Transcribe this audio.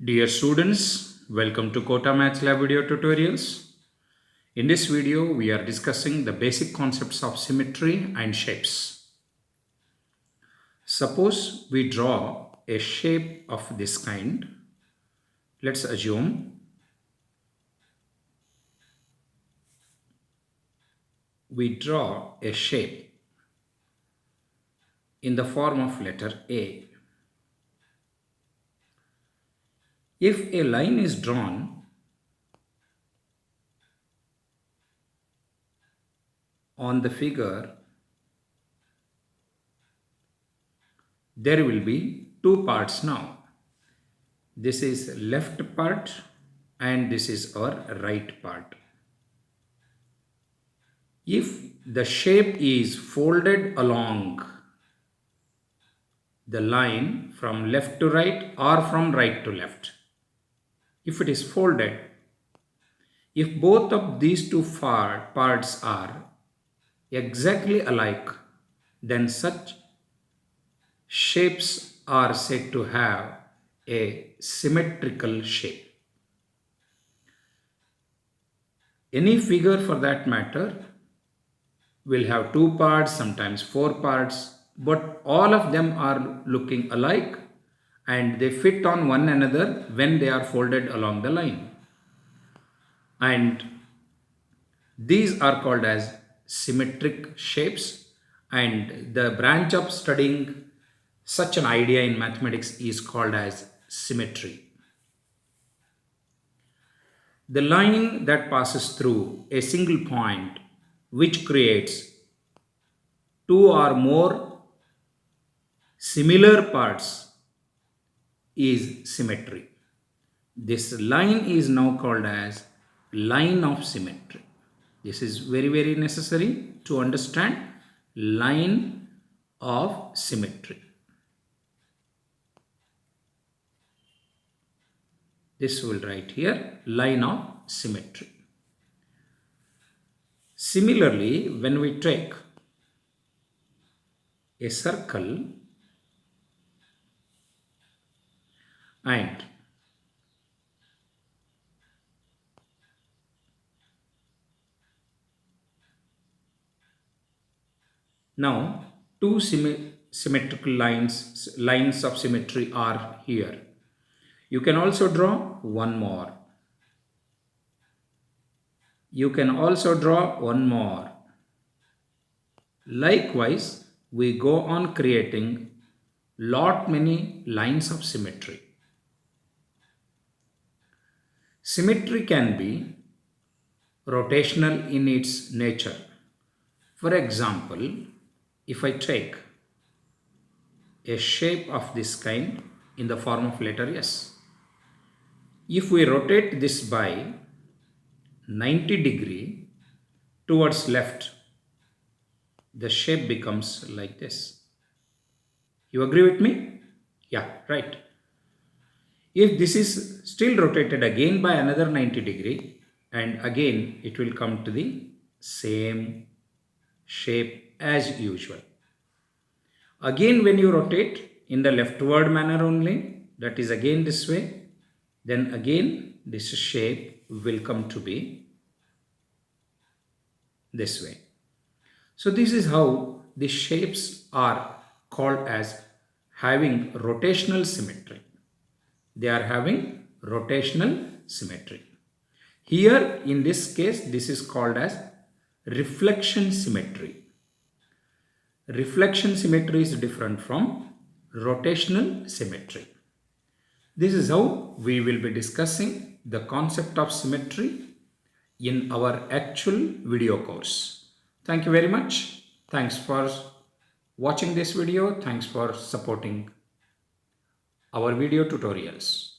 Dear students, welcome to Kota Maths Lab video tutorials. In this video, we are discussing the basic concepts of symmetry and shapes. Suppose we draw a shape of this kind. Let's assume we draw a shape in the form of letter A. If a line is drawn on the figure, there will be two parts now. This is left part and this is our right part. If the shape is folded along the line from left to right or from right to left, if it is folded, if both of these two parts are exactly alike, then such shapes are said to have a symmetrical shape. Any figure for that matter will have two parts, sometimes four parts, but all of them are looking alike and they fit on one another when they are folded along the line. And these are called as symmetric shapes, and the branch of studying such an idea in mathematics is called as symmetry. The line that passes through a single point which creates two or more similar parts is symmetry. This line is now called as line of symmetry. This is very necessary to understand line of symmetry. This will write here line of symmetry. Similarly, when we take a circle and now two symmetrical lines of symmetry are here. You can also draw one more. You can also draw one more. Likewise, we go on creating many lines of symmetry. Symmetry can be rotational in its nature. For example, if I take a shape of this kind in the form of letter S, if we rotate this by 90 degree towards left, the shape becomes like this. You agree with me? Yeah, right. If this is still rotated again by another 90 degree, and again it will come to the same shape as usual. Again, when you rotate in the leftward manner only, that is again this way, then again this shape will come to be this way. So this is how the shapes are called as having rotational symmetry. They are having rotational symmetry. Here in this case, this is called as reflection symmetry. Reflection symmetry is different from rotational symmetry. This is how we will be discussing the concept of symmetry in our actual video course. Thank you very much. Thanks for watching this video. Thanks for supporting our video tutorials.